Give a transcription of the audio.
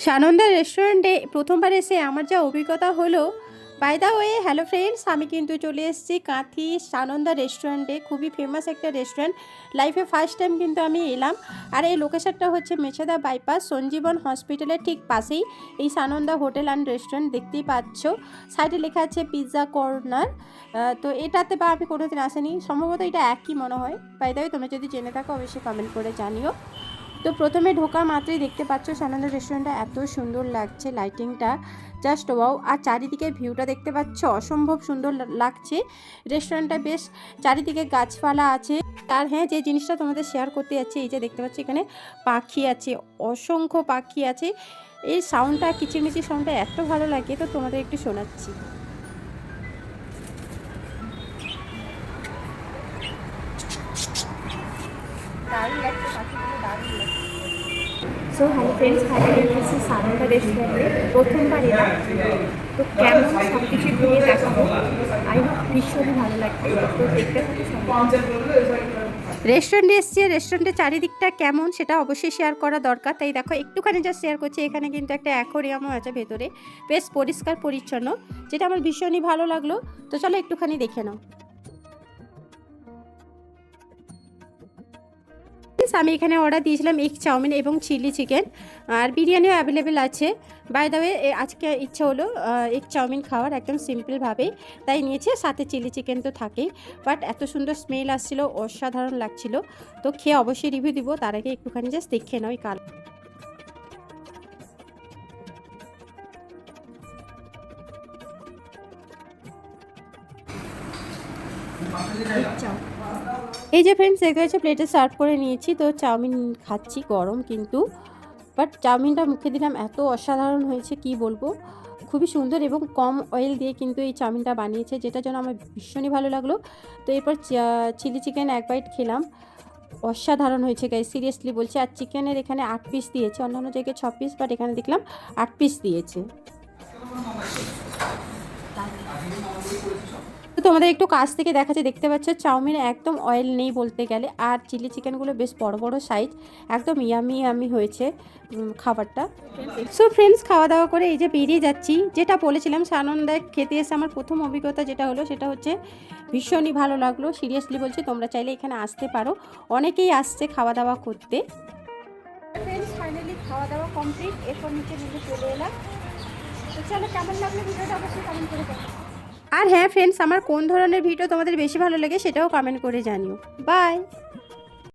সানন্দা রেস্টুরেন্টে প্রথমবার এসে আমার যা অভিজ্ঞতা হলো, by the way hello friends, আমি কিন্তু চলে এসেছি কাঁথি সানন্দা রেস্টুরেন্টে। খুবই ফেমাস একটা রেস্টুরেন্ট, লাইফে ফার্স্ট টাইম কিন্তু আমি এলাম। আর এই লোকেশনটা হচ্ছে মেছেদা বাইপাস, সঞ্জীবন হসপিটালের ঠিক পাশেই এই সানন্দা হোটেল অ্যান্ড রেস্টুরেন্ট দেখতেই পাচ্ছ। সাইডে লেখা আছে পিৎজা কর্নার। তো এটাতে বা আমি কোনোদিন আসিনি, সম্ভবত এটা একই মনে হয়। বাই দ্য ওয়ে তোমরা যদি জেনে থাকো অবশ্যই কমেন্ট করে জানিও। তো প্রথমে ঢোকা মাত্রই দেখতে পাচ্ছ সানন্দা রেস্টুরেন্টটা এত সুন্দর লাগছে, লাইটিংটা জাস্ট ওয়াও। আর চারিদিকে ভিউটা দেখতে পাচ্ছ, অসম্ভব সুন্দর লাগছে। রেস্টুরেন্টটা বেশ চারিদিকে গাছপালা আছে। আর হ্যাঁ, যে জিনিসটা তোমাদের শেয়ার করতে যাচ্ছি, এই যে দেখতে পাচ্ছ এখানে পাখি আছে, অসংখ্য পাখি আছে। এই সাউন্ডটা, কিচিরমিচির সাউন্ডটা এত ভালো লাগে, তো তোমাদের একটু শোনাচ্ছি। দারুণ লাগছে, পাখিগুলো দারুণ লাগছে। সো হ্যালো ফ্রেন্ডস, ফাইনালি এসেছি সানন্দা রেস্টুরেন্টে, প্রথমবার এলাম। তো কেমন সব কিছু ঘুরিয়ে দেখাবো, আই হোপ ভীষণই ভালো লাগবে। তো দেখতে থাকি। রেস্টুরেন্টে এসেছি, রেস্টুরেন্টের চারিদিকটা কেমন সেটা অবশ্যই শেয়ার করা দরকার। তাই দেখো একটুখানি যা শেয়ার করছি, এখানে কিন্তু একটা অ্যাকোরিয়ামও আছে ভেতরে, বেশ পরিষ্কার পরিচ্ছন্ন, যেটা আমার ভীষণই ভালো লাগলো। তো চলো একটুখানি দেখে নাও। আমি এখানে অর্ডার দিয়েছিলাম এগ চাউমিন এবং চিলি চিকেন, আর বিরিয়ানিও অ্যাভেলেবেল আছে। বাই দ্য ওয়ে আজকে ইচ্ছা হলো এগ চাউমিন খাওয়ার একদম সিম্পলভাবেই, তাই নিয়েছি। সাথে চিলি চিকেন তো থাকেই, বাট এত সুন্দর স্মেল আসছিল, অসাধারণ লাগছিল। তো খেয়ে অবশ্যই রিভিউ দিব, তার আগে একটুখানি জাস্ট দেখে নাও এই কাল। এই যে ফ্রেন্ডস, দেখতে হচ্ছে প্লেটে সার্ভ করে নিয়েছি। তো চাউমিন খাচ্ছি, গরম কিন্তু, বাট চাউমিনটা মুখে দিলাম, এত অসাধারণ হয়েছে কি বলবো। খুবই সুন্দর এবং কম অয়েল দিয়ে কিন্তু এই চাউমিনটা বানিয়েছে, যেটা যেন আমার ভীষণই ভালো লাগলো। তো এরপর চিলি চিকেন এক বাইট খেলাম, অসাধারণ হয়েছে গাইস, সিরিয়াসলি বলছি। আর চিকেনের এখানে 8 পিস দিয়েছে, অন্যান্য জায়গায় 6 পিস, বাট এখানে দেখলাম 8 পিস দিয়েছে। তো তোমাদের একটু কাছ থেকে দেখাচ্ছে, দেখতে পাচ্ছ চাউমিনে একদম অয়েল নেই বলতে গেলে। আর চিলি চিকেনগুলো বেশ বড় বড় সাইজ, একদম ইয়ামি ইয়ামি হয়েছে খাবারটা। সো ফ্রেন্ডস, খাওয়া দাওয়া করে এই যে বেরিয়ে যাচ্ছি। যেটা বলেছিলাম সানন্দায় খেতে এসে আমার প্রথম অভিজ্ঞতা যেটা হলো, সেটা হচ্ছে ভীষণই ভালো লাগলো। সিরিয়াসলি বলছি, তোমরা চাইলে এখানে আসতে পারো, অনেকেই আসছে খাওয়া দাওয়া করতে। ফ্রেন্ডস, ফাইনালি খাওয়া দাওয়া কমপ্লিট, এরপর নিচে কিন্তু চলে এলাম। তো চলো, কেমন লাগলো ভিডিওটা অবশ্যই কমেন্ট করে জানাও। আর হ্যাঁ ফ্রেন্ডস, আমার কোন ধরনের ভিডিও তোমাদের বেশি ভালো লাগে সেটাও কমেন্ট করে জানিও। বাই।